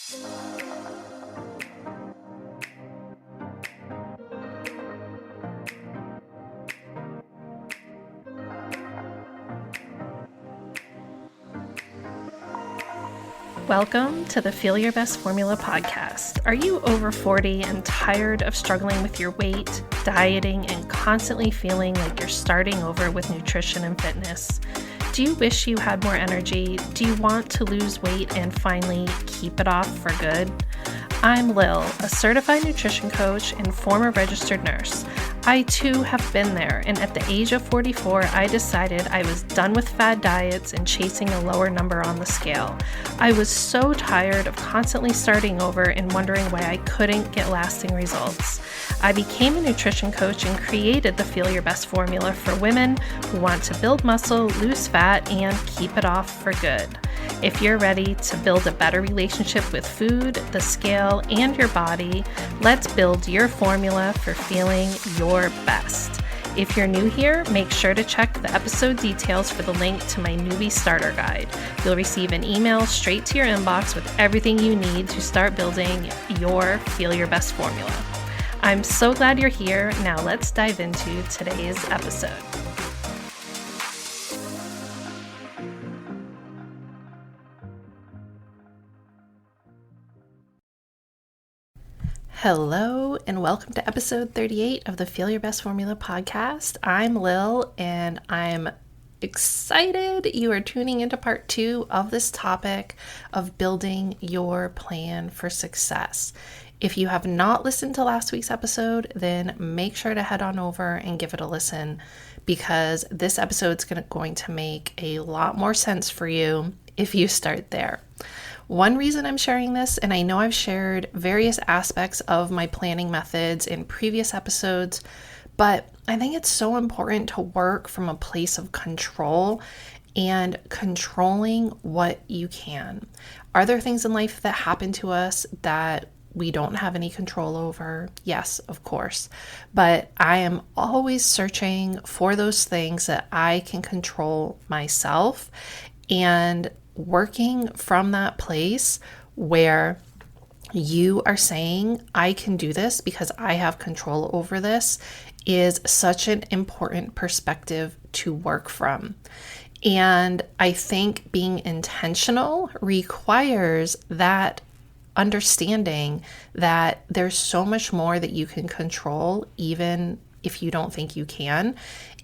Welcome to the Feel Your Best Formula podcast. Are you over 40 and tired of struggling with your weight, dieting, and constantly feeling like you're starting over with nutrition and fitness? Do you wish you had more energy? Do you want to lose weight and finally keep it off for good? I'm Lil, a certified nutrition coach and former registered nurse. I too have been there, and at the age of 44, I decided I was done with fad diets and chasing a lower number on the scale. I was so tired of constantly starting over and wondering why I couldn't get lasting results. I became a nutrition coach and created the Feel Your Best formula for women who want to build muscle, lose fat, and keep it off for good. If you're ready to build a better relationship with food, the scale, and your body, let's build your formula for feeling your best. If you're new here, make sure to check the episode details for the link to my newbie starter guide. You'll receive an email straight to your inbox with everything you need to start building your Feel Your Best formula. I'm so glad you're here. Now let's dive into today's episode. Hello, and welcome to episode 38 of the Feel Your Best Formula podcast. I'm Lil, and I'm excited you are tuning into part 2 of this topic of building your plan for success. If you have not listened to last week's episode, then make sure to head on over and give it a listen, because this episode is going to make a lot more sense for you if you start there. One reason I'm sharing this, and I know I've shared various aspects of my planning methods in previous episodes, but I think it's so important to work from a place of control and controlling what you can. Are there things in life that happen to us that we don't have any control over? Yes, of course. But I am always searching for those things that I can control myself, and working from that place where you are saying, I can do this because I have control over this, is such an important perspective to work from. And I think being intentional requires that understanding that there's so much more that you can control, even if you don't think you can.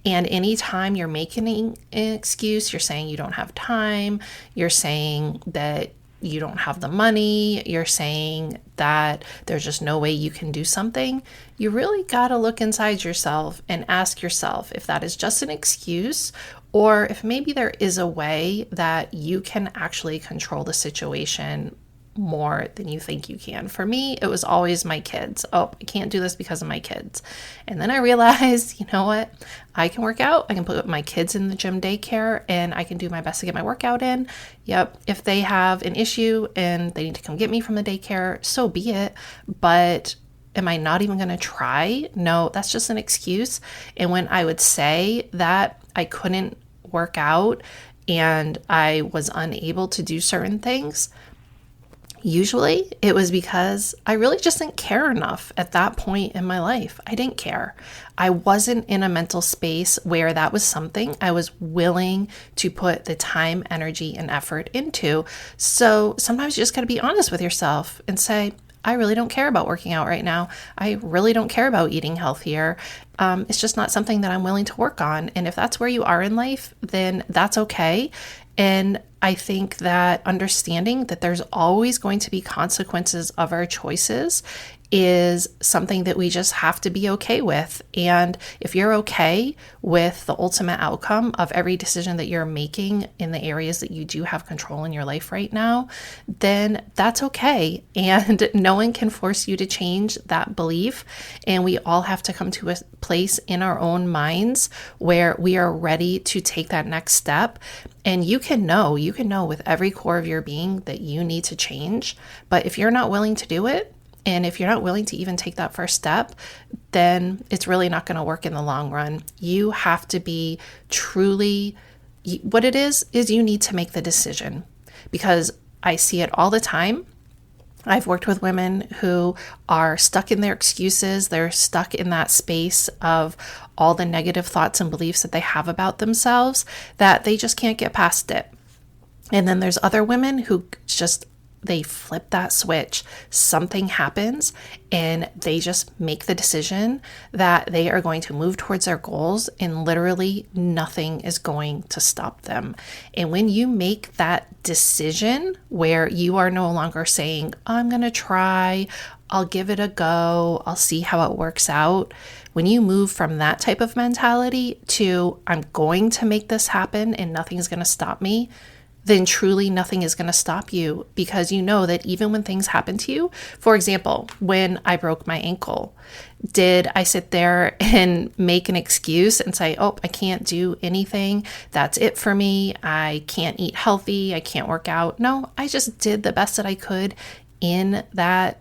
And anytime you're making an excuse, you're saying you don't have time, you're saying that you don't have the money, you're saying that there's just no way you can do something, you really got to look inside yourself and ask yourself if that is just an excuse, or if maybe there is a way that you can actually control the situation more than you think you can. For me, it was always my kids. Oh, I can't do this because of my kids. And then I realized, you know what? I can work out. I can put my kids in the gym daycare, and I can do my best to get my workout in. Yep. If they have an issue and they need to come get me from the daycare, so be it. But am I not even going to try? No, that's just an excuse. And when I would say that I couldn't work out and I was unable to do certain things, usually it was because I really just didn't care enough at that point in my life. I didn't care. I wasn't in a mental space where that was something I was willing to put the time, energy, and effort into. So sometimes you just got to be honest with yourself and say, I really don't care about working out right now. I really don't care about eating healthier. It's just not something that I'm willing to work on. And if that's where you are in life, then that's okay. And I think that understanding that there's always going to be consequences of our choices is something that we just have to be okay with. And if you're okay with the ultimate outcome of every decision that you're making in the areas that you do have control in your life right now, then that's okay. And no one can force you to change that belief. And we all have to come to a place in our own minds where we are ready to take that next step. And you can know with every core of your being that you need to change. But if you're not willing to do it, and if you're not willing to even take that first step, then it's really not going to work in the long run. You have to be truly, what it is you need to make the decision. Because I see it all the time I've worked with women who are stuck in their excuses. They're stuck in that space of all the negative thoughts and beliefs that they have about themselves that they just can't get past it. And then there's other women who just, they flip that switch. Something happens and they just make the decision that they are going to move towards their goals, and literally nothing is going to stop them. And when you make that decision where you are no longer saying, I'm going to try, I'll give it a go, I'll see how it works out. When you move from that type of mentality to, I'm going to make this happen and nothing's going to stop me, then truly nothing is going to stop you, because you know that even when things happen to you, for example, when I broke my ankle, did I sit there and make an excuse and say, oh, I can't do anything, that's it for me, I can't eat healthy, I can't work out? No, I just did the best that I could in that,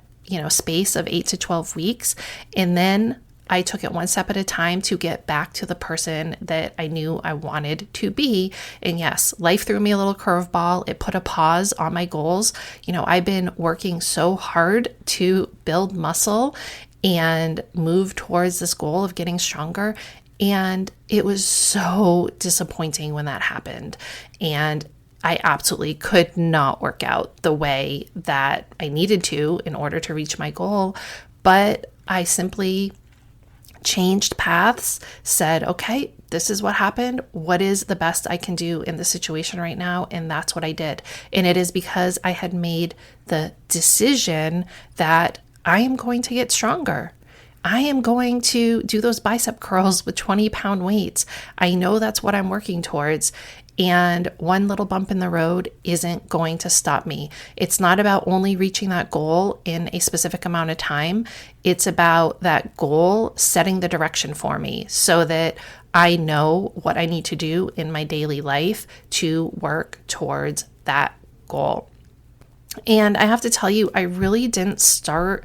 space of 8 to 12 weeks. And then I took it one step at a time to get back to the person that I knew I wanted to be. And yes, life threw me a little curveball. It put a pause on my goals. I've been working so hard to build muscle and move towards this goal of getting stronger. And it was so disappointing when that happened. And I absolutely could not work out the way that I needed to in order to reach my goal. But I simply changed paths, said, okay, this is what happened. What is the best I can do in this situation right now? And that's what I did. And it is because I had made the decision that I am going to get stronger. I am going to do those bicep curls with 20-pound weights. I know that's what I'm working towards. And one little bump in the road isn't going to stop me. It's not about only reaching that goal in a specific amount of time. It's about that goal setting the direction for me so that I know what I need to do in my daily life to work towards that goal. And I have to tell you, I really didn't start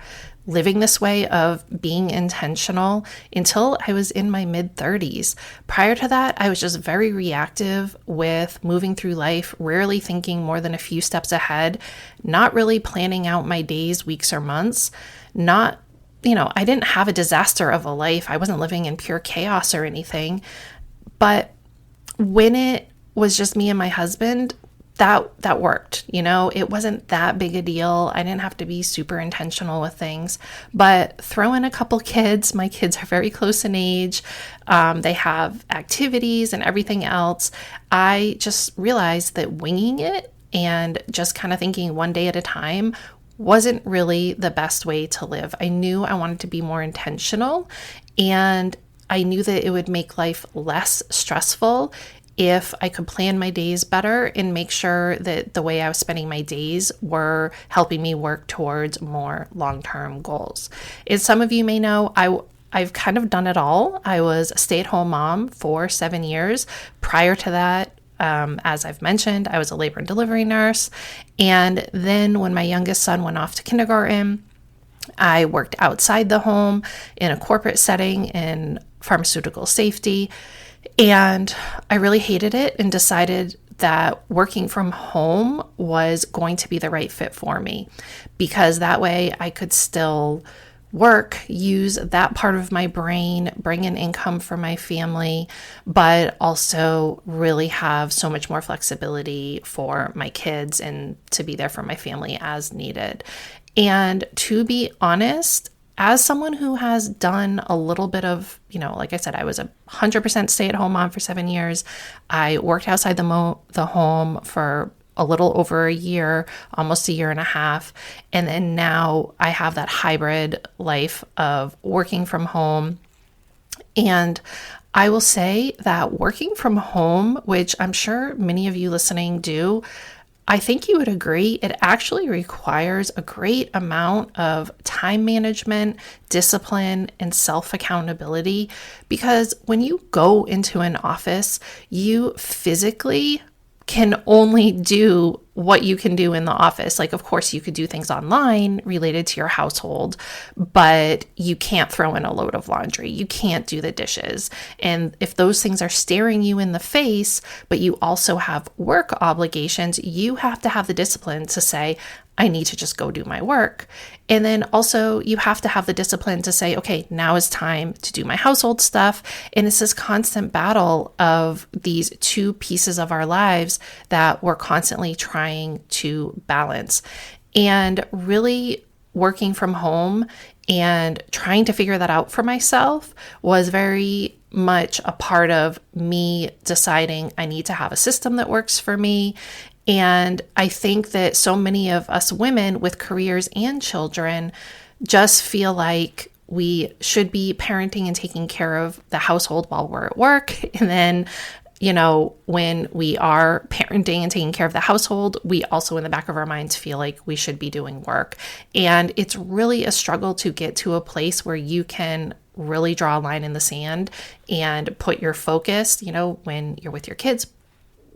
living this way of being intentional until I was in my mid-30s. Prior to that, I was just very reactive with moving through life, rarely thinking more than a few steps ahead, not really planning out my days, weeks, or months. I didn't have a disaster of a life. I wasn't living in pure chaos or anything. But when it was just me and my husband, that worked. It wasn't that big a deal. I didn't have to be super intentional with things, but throw in a couple kids. My kids are very close in age. They have activities and everything else. I just realized that winging it and just kind of thinking one day at a time wasn't really the best way to live. I knew I wanted to be more intentional, and I knew that it would make life less stressful if I could plan my days better and make sure that the way I was spending my days were helping me work towards more long-term goals. As some of you may know, I've kind of done it all. I was a stay-at-home mom for 7 years. Prior to that, as I've mentioned, I was a labor and delivery nurse. And then when my youngest son went off to kindergarten, I worked outside the home in a corporate setting in pharmaceutical safety. And I really hated it and decided that working from home was going to be the right fit for me, because that way I could still work, use that part of my brain, bring in income for my family, but also really have so much more flexibility for my kids and to be there for my family as needed. And to be honest, as someone who has done a little bit of, like I said, I was 100% stay-at-home mom for 7 years. I worked outside the home for a little over a year, almost a year and a half. And then now I have that hybrid life of working from home. And I will say that working from home, which I'm sure many of you listening do, I think you would agree, it actually requires a great amount of time management, discipline, and self-accountability, because when you go into an office, you physically can only do what you can do in the office. Like, of course, you could do things online related to your household, but you can't throw in a load of laundry. You can't do the dishes. And if those things are staring you in the face, but you also have work obligations, you have to have the discipline to say, I need to just go do my work. And then also you have to have the discipline to say, okay, now is time to do my household stuff. And it's this constant battle of these two pieces of our lives that we're constantly trying to balance. And really working from home and trying to figure that out for myself was very much a part of me deciding I need to have a system that works for me. And I think that so many of us women with careers and children just feel like we should be parenting and taking care of the household while we're at work. And then, when we are parenting and taking care of the household, we also in the back of our minds feel like we should be doing work. And it's really a struggle to get to a place where you can really draw a line in the sand and put your focus, when you're with your kids,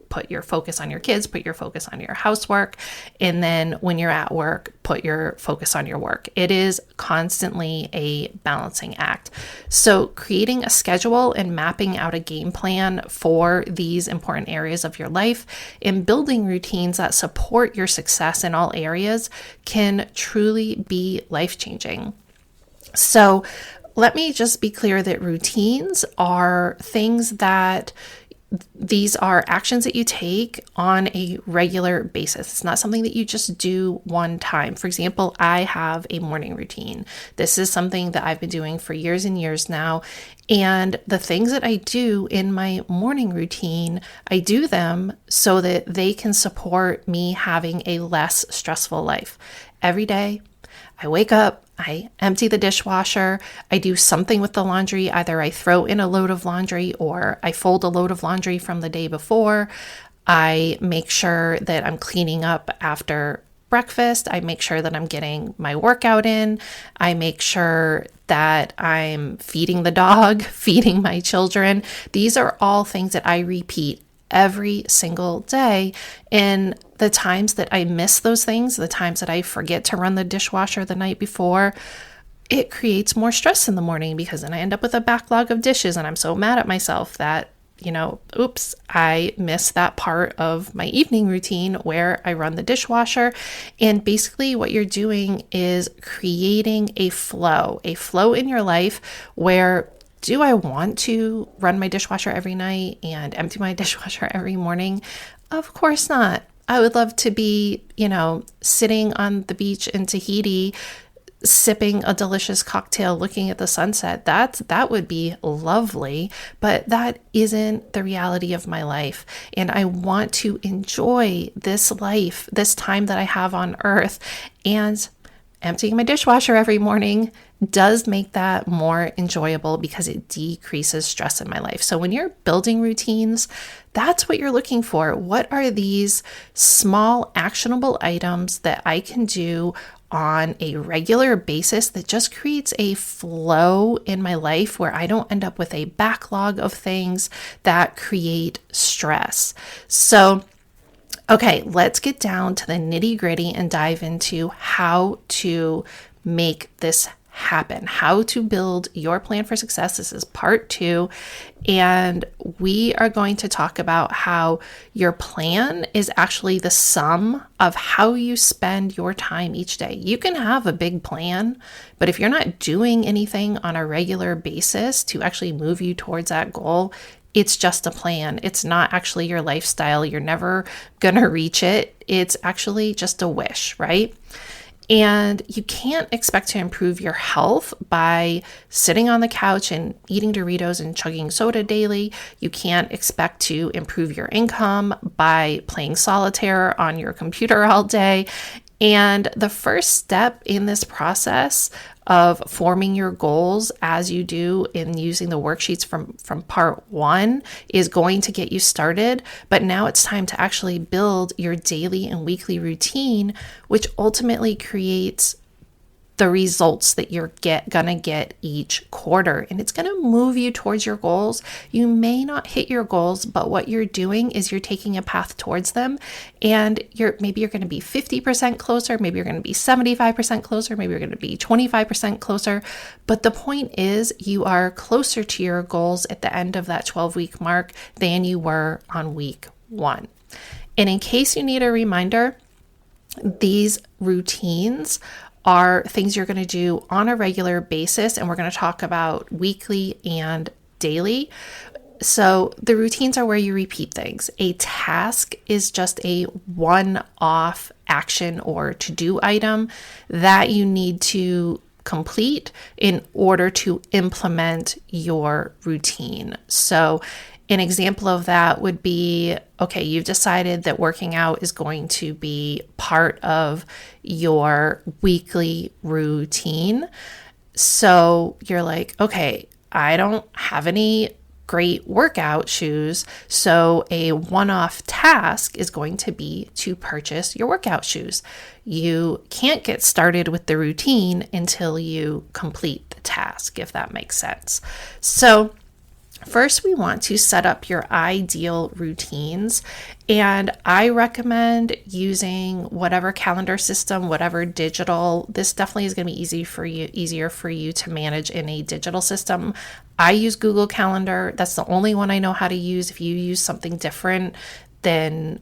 put your focus on your kids, put your focus on your housework. And then when you're at work, put your focus on your work. It is constantly a balancing act. So creating a schedule and mapping out a game plan for these important areas of your life and building routines that support your success in all areas can truly be life-changing. So let me just be clear that routines are things that these are actions that you take on a regular basis. It's not something that you just do one time. For example, I have a morning routine. This is something that I've been doing for years and years now. And the things that I do in my morning routine, I do them so that they can support me having a less stressful life. Every day, I wake up, I empty the dishwasher, I do something with the laundry. Either I throw in a load of laundry or I fold a load of laundry from the day before. I make sure that I'm cleaning up after breakfast. I make sure that I'm getting my workout in. I make sure that I'm feeding the dog, feeding my children. These are all things that I repeat every single day. And the times that I miss those things, the times that I forget to run the dishwasher the night before, it creates more stress in the morning because then I end up with a backlog of dishes and I'm so mad at myself that, oops, I missed that part of my evening routine where I run the dishwasher. And basically what you're doing is creating a flow in your life where, do I want to run my dishwasher every night and empty my dishwasher every morning? Of course not. I would love to be, sitting on the beach in Tahiti, sipping a delicious cocktail, looking at the sunset. That would be lovely, but that isn't the reality of my life. And I want to enjoy this life, this time that I have on earth. And emptying my dishwasher every morning does make that more enjoyable because it decreases stress in my life. So when you're building routines, that's what you're looking for. What are these small actionable items that I can do on a regular basis that just creates a flow in my life where I don't end up with a backlog of things that create stress? So okay, let's get down to the nitty-gritty and dive into how to make this happen, how to build your plan for success. This is part 2, and we are going to talk about how your plan is actually the sum of how you spend your time each day. You can have a big plan, but if you're not doing anything on a regular basis to actually move you towards that goal, it's just a plan. It's not actually your lifestyle. You're never going to reach it. It's actually just a wish, right? And you can't expect to improve your health by sitting on the couch and eating Doritos and chugging soda daily. You can't expect to improve your income by playing solitaire on your computer all day. And the first step in this process of forming your goals, as you do in using the worksheets from part 1, is going to get you started. But now it's time to actually build your daily and weekly routine, which ultimately creates the results that you're gonna get each quarter, and it's gonna move you towards your goals. You may not hit your goals, but what you're doing is you're taking a path towards them, and maybe you're gonna be 50% closer, maybe you're gonna be 75% closer, maybe you're gonna be 25% closer. But the point is, you are closer to your goals at the end of that 12-week mark than you were on week 1. And in case you need a reminder, These routines are things you're going to do on a regular basis, and we're going to talk about weekly and daily. So the routines are where you repeat things. A task is just a one-off action or to-do item that you need to complete in order to implement your routine. So an example of that would be, okay, you've decided that working out is going to be part of your weekly routine. So you're like, okay, I don't have any great workout shoes. So a one-off task is going to be to purchase your workout shoes. You can't get started with the routine until you complete the task, if that makes sense. So first, we want to set up your ideal routines, and I recommend using whatever calendar system, whatever digital. This definitely is going to be easier for you to manage in a digital system. I use Google Calendar. That's the only one I know how to use. If you use something different, then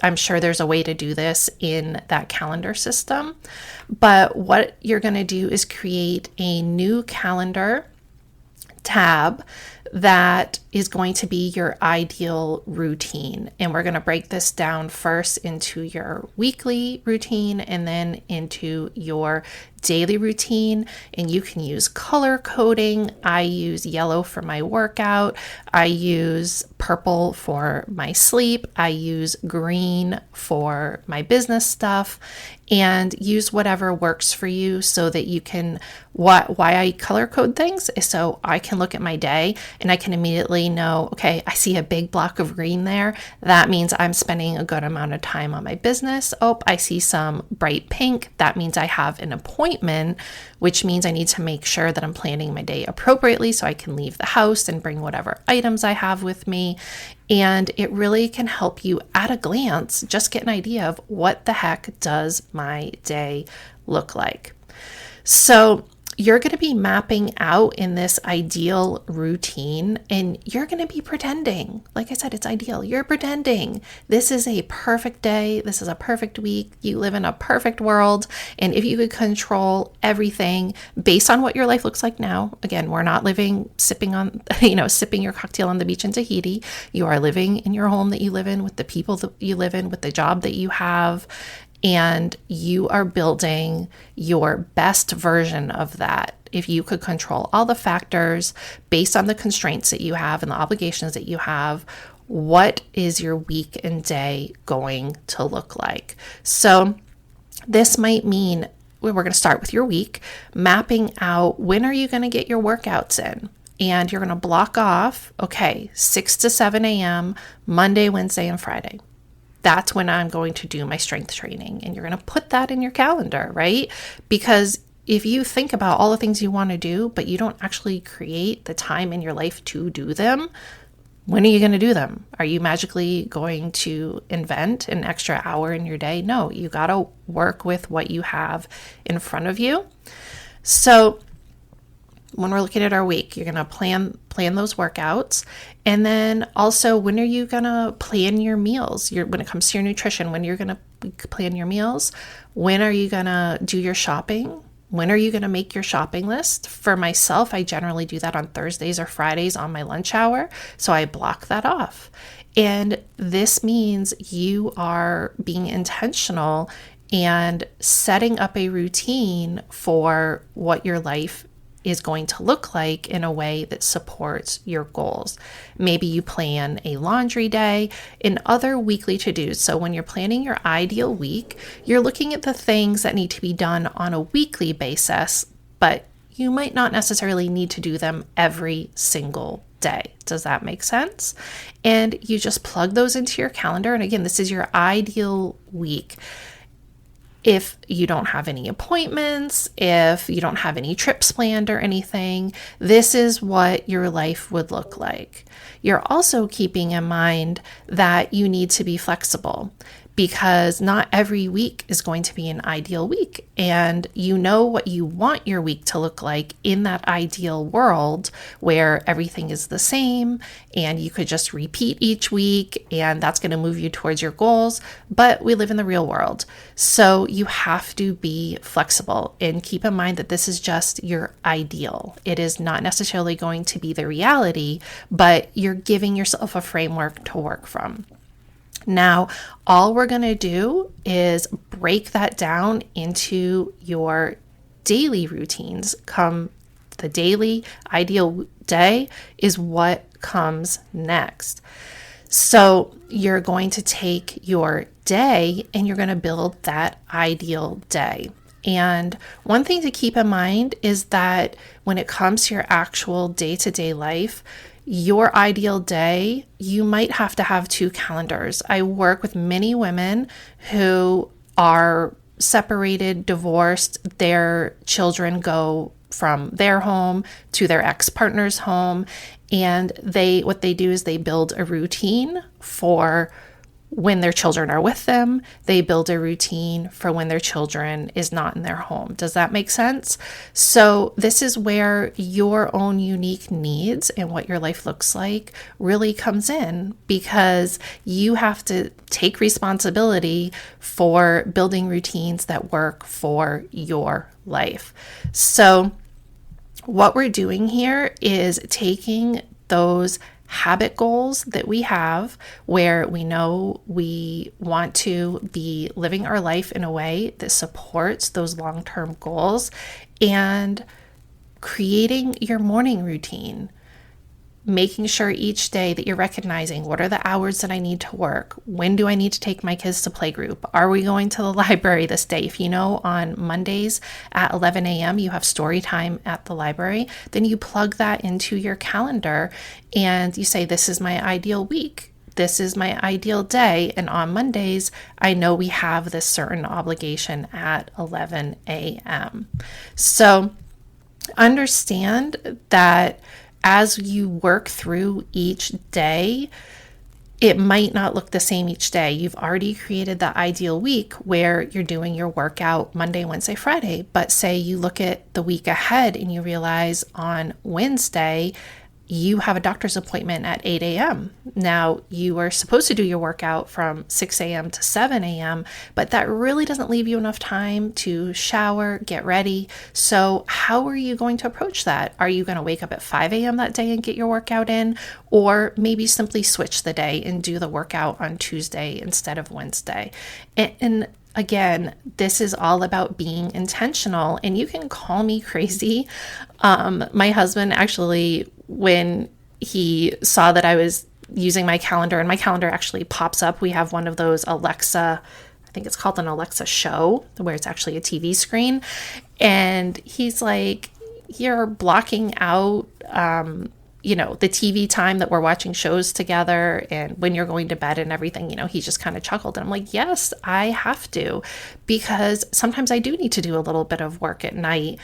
I'm sure there's a way to do this in that calendar system. But what you're going to do is create a new calendar tab that is going to be your ideal routine. And we're going to break this down first into your weekly routine and then into your daily routine. And you can use color coding. I use yellow for my workout. I use purple for my sleep. I use green for my business stuff, and use whatever works for you so that you can, why I color code things is so I can look at my day and I can immediately know, okay, I see a big block of green there. That means I'm spending a good amount of time on my business. Oh, I see some bright pink. That means I have an appointment, which means I need to make sure that I'm planning my day appropriately so I can leave the house and bring whatever items I have with me. And it really can help you at a glance just get an idea of what the heck does my day look like. So you're going to be mapping out in this ideal routine, and you're going to be pretending. Like I said, it's ideal. You're pretending this is a perfect day. This is a perfect week. You live in a perfect world. And if you could control everything based on what your life looks like now, again, we're not living, sipping your cocktail on the beach in Tahiti. You are living in your home that you live in, with the people that you live in, with the job that you have. And you are building your best version of that. If you could control all the factors based on the constraints that you have and the obligations that you have, what is your week and day going to look like? So this might mean we're going to start with your week, mapping out when are you going to get your workouts in? And you're going to block off, okay, 6 to 7 a.m., Monday, Wednesday, and Friday. That's when I'm going to do my strength training. And you're going to put that in your calendar, right? Because if you think about all the things you want to do, but you don't actually create the time in your life to do them, when are you going to do them? Are you magically going to invent an extra hour in your day? No, you got to work with what you have in front of you. So when we're looking at our week, you're going to plan those workouts. And then also, when are you going to plan your meals? When it comes to your nutrition, when you're going to plan your meals, when are you going to do your shopping? When are you going to make your shopping list? For myself, I generally do that on Thursdays or Fridays on my lunch hour. So I block that off. And this means you are being intentional and setting up a routine for what your life is going to look like in a way that supports your goals. Maybe you plan a laundry day and other weekly to-dos. So when you're planning your ideal week, you're looking at the things that need to be done on a weekly basis, but you might not necessarily need to do them every single day. Does that make sense? And you just plug those into your calendar. And again, this is your ideal week. If you don't have any appointments, if you don't have any trips planned or anything, this is what your life would look like. You're also keeping in mind that you need to be flexible, because not every week is going to be an ideal week. And you know what you want your week to look like in that ideal world where everything is the same and you could just repeat each week and that's going to move you towards your goals. But we live in the real world. So you have to be flexible and keep in mind that this is just your ideal. It is not necessarily going to be the reality, but you're giving yourself a framework to work from. Now, all we're going to do is break that down into your daily routines. Come the daily ideal day is what comes next. So you're going to take your day and you're going to build that ideal day. And one thing to keep in mind is that when it comes to your actual day-to-day life, your ideal day, you might have to have two calendars. I work with many women who are separated, divorced, their children go from their home to their ex-partner's home, and what they do is they build a routine for when their children are with them. They build a routine for when their children is not in their home. Does that make sense? So this is where your own unique needs and what your life looks like really comes in, because you have to take responsibility for building routines that work for your life. So what we're doing here is taking those habit goals that we have where we know we want to be living our life in a way that supports those long-term goals, and creating your morning routine, making sure each day that you're recognizing what are the hours that I need to work? When do I need to take my kids to playgroup? Are we going to the library this day? If you know on Mondays at 11 a.m. you have story time at the library, then you plug that into your calendar and you say, this is my ideal week. This is my ideal day. And on Mondays, I know we have this certain obligation at 11 a.m. So understand that as you work through each day, it might not look the same each day. You've already created the ideal week where you're doing your workout Monday, Wednesday, Friday. But say you look at the week ahead and you realize on Wednesday, you have a doctor's appointment at 8 a.m. Now, you are supposed to do your workout from 6 a.m. to 7 a.m., but that really doesn't leave you enough time to shower, get ready. So how are you going to approach that? Are you going to wake up at 5 a.m. that day and get your workout in? Or maybe simply switch the day and do the workout on Tuesday instead of Wednesday? And again, this is all about being intentional, and you can call me crazy. My husband actually, when he saw that I was using my calendar, and my calendar actually pops up, we have one of those Alexa, I think it's called an Alexa Show, where it's actually a TV screen. And he's like, you're blocking out, the TV time that we're watching shows together and when you're going to bed and everything. He just kind of chuckled. And I'm like, yes, I have to, because sometimes I do need to do a little bit of work at night.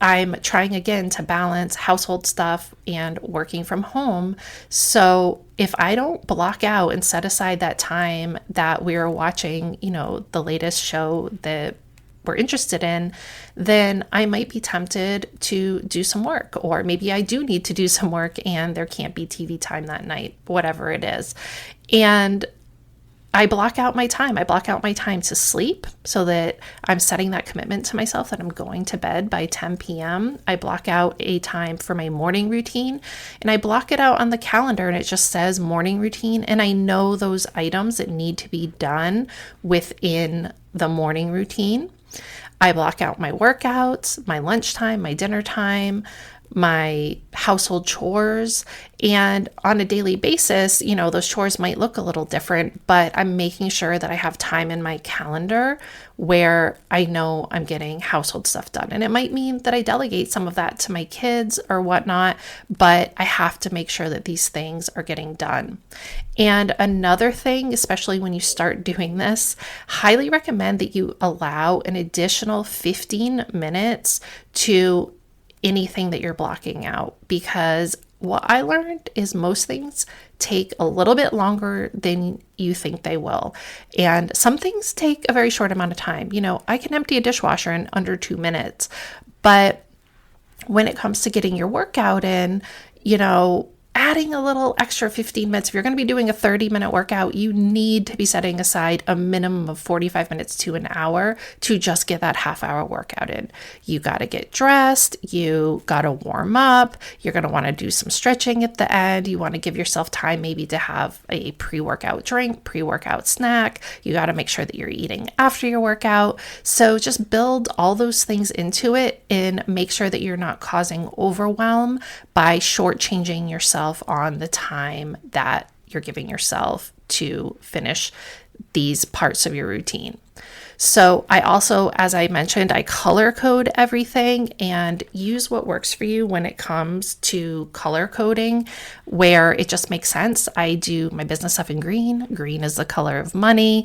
I'm trying again to balance household stuff and working from home. So if I don't block out and set aside that time that we're watching, the latest show that we're interested in, then I might be tempted to do some work, or maybe I do need to do some work and there can't be TV time that night, whatever it is. And I block out my time. I block out my time to sleep so that I'm setting that commitment to myself that I'm going to bed by 10 p.m. I block out a time for my morning routine, and I block it out on the calendar, and it just says morning routine. And I know those items that need to be done within the morning routine. I block out my workouts, my lunchtime, my dinner time, my household chores. And on a daily basis, those chores might look a little different, but I'm making sure that I have time in my calendar where I know I'm getting household stuff done. And it might mean that I delegate some of that to my kids or whatnot, but I have to make sure that these things are getting done. And another thing, especially when you start doing this, highly recommend that you allow an additional 15 minutes to anything that you're blocking out, because what I learned is most things take a little bit longer than you think they will. And some things take a very short amount of time. I can empty a dishwasher in under 2 minutes, but when it comes to getting your workout in, adding a little extra 15 minutes, if you're going to be doing a 30-minute workout, you need to be setting aside a minimum of 45 minutes to an hour to just get that half-hour workout in. You got to get dressed. You got to warm up. You're going to want to do some stretching at the end. You want to give yourself time maybe to have a pre-workout drink, pre-workout snack. You got to make sure that you're eating after your workout. So just build all those things into it and make sure that you're not causing overwhelm by shortchanging yourself on the time that you're giving yourself to finish these parts of your routine. So I also, as I mentioned, I color code everything and use what works for you when it comes to color coding, where it just makes sense. I do my business stuff in green. Green is the color of money.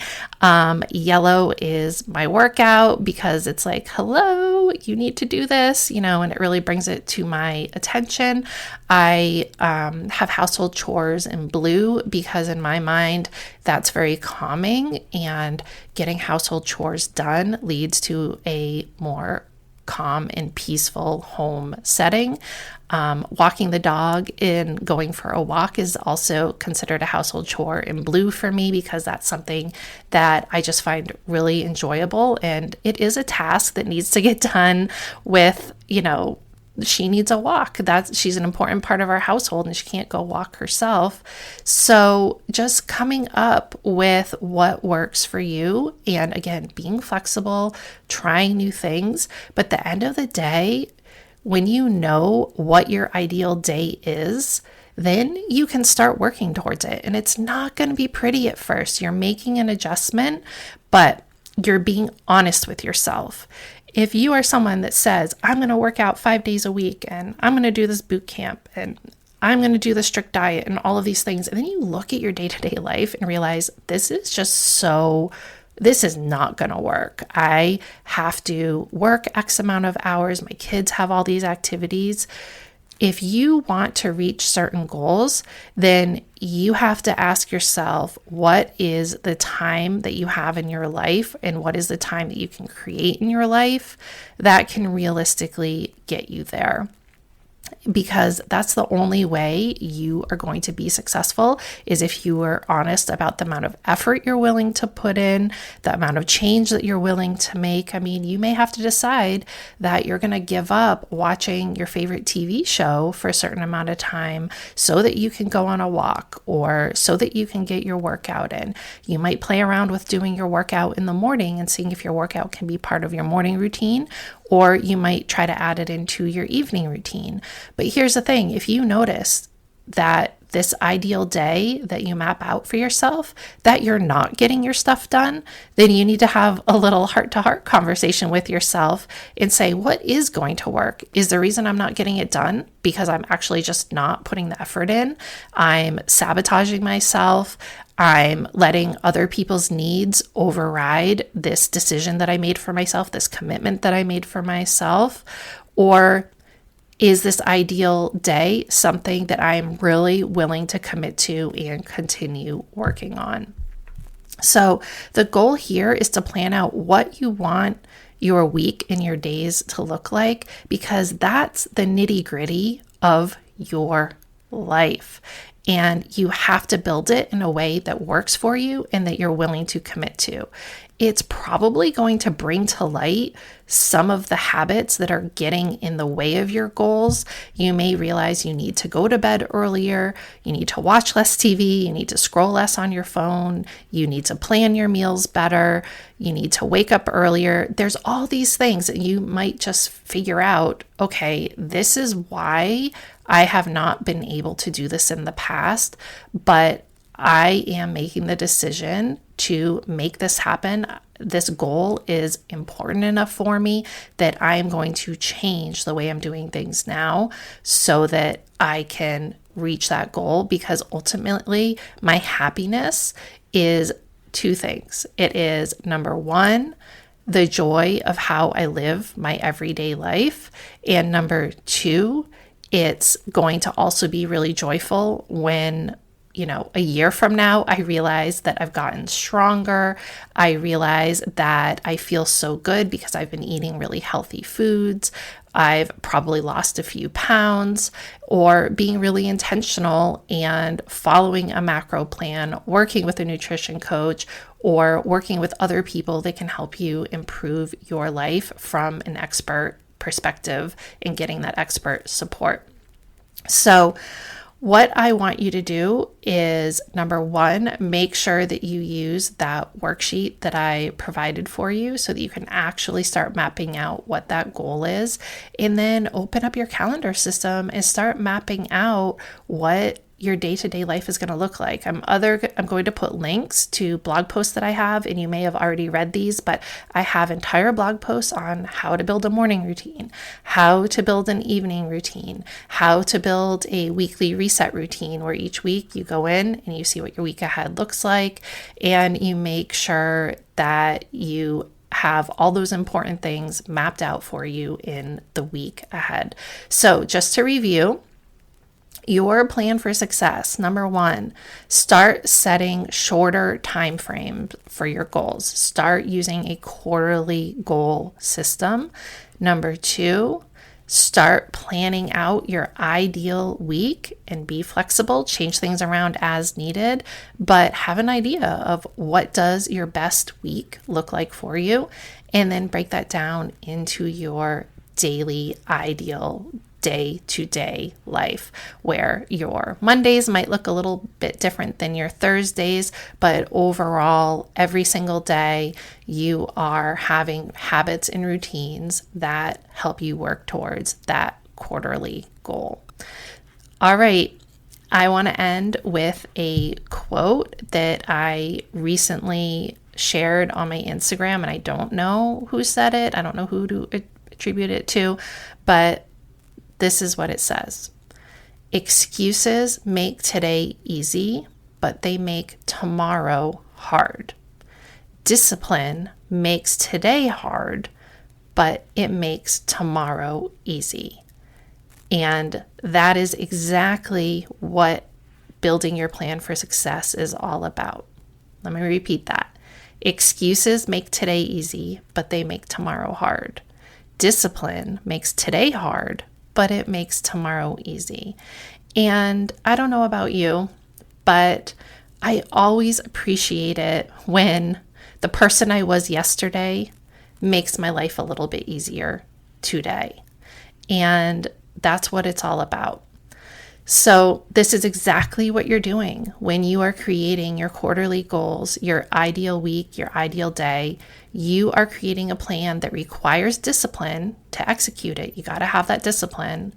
Yellow is my workout because it's like, hello, you need to do this, and it really brings it to my attention. I have household chores in blue because in my mind, that's very calming, and getting household chores done leads to a more calm and peaceful home setting. Walking the dog and going for a walk is also considered a household chore in blue for me because that's something that I just find really enjoyable. And it is a task that needs to get done with, she needs a walk. She's an important part of our household and she can't go walk herself. So just coming up with what works for you. And again, being flexible, trying new things. But at the end of the day, when you know what your ideal day is, then you can start working towards it. And it's not going to be pretty at first. You're making an adjustment, but you're being honest with yourself. If you are someone that says, I'm going to work out 5 days a week and I'm going to do this boot camp and I'm going to do the strict diet and all of these things, and then you look at your day-to-day life and realize this is not going to work. I have to work X amount of hours. My kids have all these activities. If you want to reach certain goals, then you have to ask yourself, what is the time that you have in your life and what is the time that you can create in your life that can realistically get you there? Because that's the only way you are going to be successful is if you are honest about the amount of effort you're willing to put in, the amount of change that you're willing to make. I mean, you may have to decide that you're going to give up watching your favorite TV show for a certain amount of time so that you can go on a walk or so that you can get your workout in. You might play around with doing your workout in the morning and seeing if your workout can be part of your morning routine, or you might try to add it into your evening routine. But here's the thing, if you notice that this ideal day that you map out for yourself, that you're not getting your stuff done, then you need to have a little heart-to-heart conversation with yourself and say, what is going to work? Is the reason I'm not getting it done because I'm actually just not putting the effort in? I'm sabotaging myself. I'm letting other people's needs override this decision that I made for myself, this commitment that I made for myself? Or is this ideal day something that I am really willing to commit to and continue working on? So the goal here is to plan out what you want your week and your days to look like, because that's the nitty-gritty of your life. And you have to build it in a way that works for you and that you're willing to commit to. It's probably going to bring to light some of the habits that are getting in the way of your goals. You may realize you need to go to bed earlier, you need to watch less TV, you need to scroll less on your phone, you need to plan your meals better, you need to wake up earlier. There's all these things that you might just figure out, okay, this is why I have not been able to do this in the past, but I am making the decision to make this happen. This goal is important enough for me that I am going to change the way I'm doing things now so that I can reach that goal, because ultimately my happiness is two things. It is, number one, the joy of how I live my everyday life, and number two, It's going to also be really joyful when, a year from now, I realize that I've gotten stronger. I realize that I feel so good because I've been eating really healthy foods. I've probably lost a few pounds, or being really intentional and following a macro plan, working with a nutrition coach, or working with other people that can help you improve your life from an expert perspective and getting that expert support. So what I want you to do is, number one, make sure that you use that worksheet that I provided for you so that you can actually start mapping out what that goal is. And then open up your calendar system and start mapping out what your day-to-day life is going to look like. I'm going to put links to blog posts that I have, and you may have already read these, but I have entire blog posts on how to build a morning routine, how to build an evening routine, how to build a weekly reset routine where each week you go in and you see what your week ahead looks like, and you make sure that you have all those important things mapped out for you in the week ahead. So just to review, your plan for success. Number one, start setting shorter time frames for your goals. Start using a quarterly goal system. Number two, start planning out your ideal week and be flexible, change things around as needed, but have an idea of what does your best week look like for you, and then break that down into your daily ideal day-to-day life, where your Mondays might look a little bit different than your Thursdays, but overall, every single day, you are having habits and routines that help you work towards that quarterly goal. All right, I want to end with a quote that I recently shared on my Instagram, and I don't know who said it. I don't know who to attribute it to, but this is what it says. Excuses make today easy, but they make tomorrow hard. Discipline makes today hard, but it makes tomorrow easy. And that is exactly what building your plan for success is all about. Let me repeat that. Excuses make today easy, but they make tomorrow hard. Discipline makes today hard, but it makes tomorrow easy. And I don't know about you, but I always appreciate it when the person I was yesterday makes my life a little bit easier today. And that's what it's all about. So this is exactly what you're doing when you are creating your quarterly goals, your ideal week, your ideal day. You are creating a plan that requires discipline to execute it. You got to have that discipline.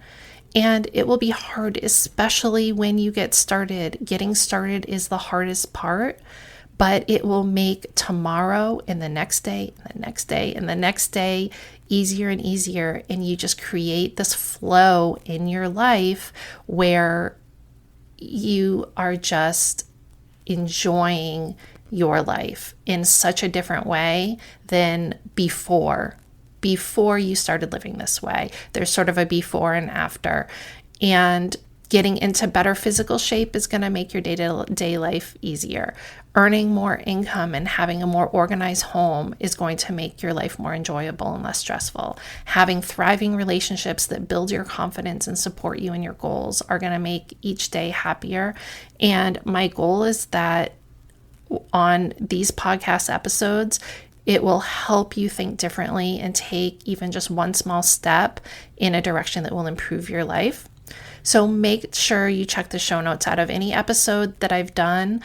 And it will be hard, especially when you get started. Getting started is the hardest part, but it will make tomorrow and the next day and the next day and the next day easier and easier. And you just create this flow in your life where you are just enjoying your life in such a different way than before you started living this way. There's sort of a before and after. And getting into better physical shape is going to make your day-to-day life easier. Earning more income and having a more organized home is going to make your life more enjoyable and less stressful. Having thriving relationships that build your confidence and support you in your goals are going to make each day happier. And my goal is that on these podcast episodes, it will help you think differently and take even just one small step in a direction that will improve your life. So make sure you check the show notes out of any episode that I've done.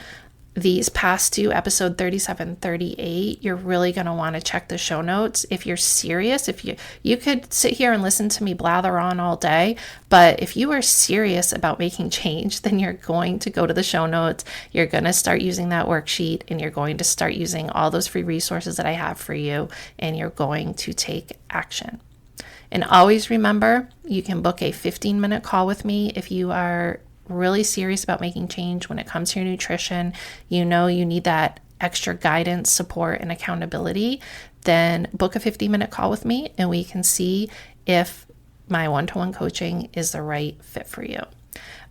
These past two, episode 37, 38, you're really going to want to check the show notes. If you're serious, if you could sit here and listen to me blather on all day, but if you are serious about making change, then you're going to go to the show notes. You're going to start using that worksheet, and you're going to start using all those free resources that I have for you, and you're going to take action. And always remember, you can book a 15-minute call with me if you are really serious about making change when it comes to your nutrition. You know you need that extra guidance, support, and accountability. Then book a 15-minute call with me, and we can see if my one-to-one coaching is the right fit for you.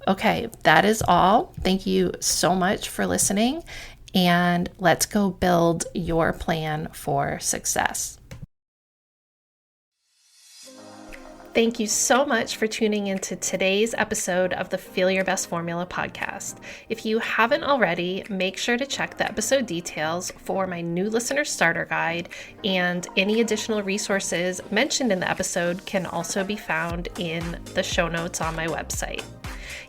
Okay, that is all. Thank you so much for listening, and let's go build your plan for success. Thank you so much for tuning into today's episode of the Feel Your Best Formula podcast. If you haven't already, make sure to check the episode details for my new listener starter guide, and any additional resources mentioned in the episode can also be found in the show notes on my website.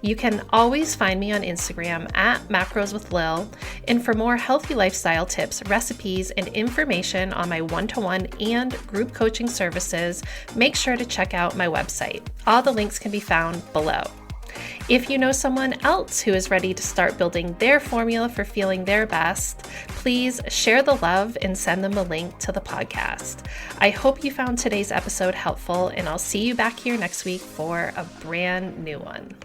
You can always find me on Instagram at Macros with Lil, and for more healthy lifestyle tips, recipes, and information on my one-to-one and group coaching services, make sure to check out my website. All the links can be found below. If you know someone else who is ready to start building their formula for feeling their best, please share the love and send them a link to the podcast. I hope you found today's episode helpful, and I'll see you back here next week for a brand new one.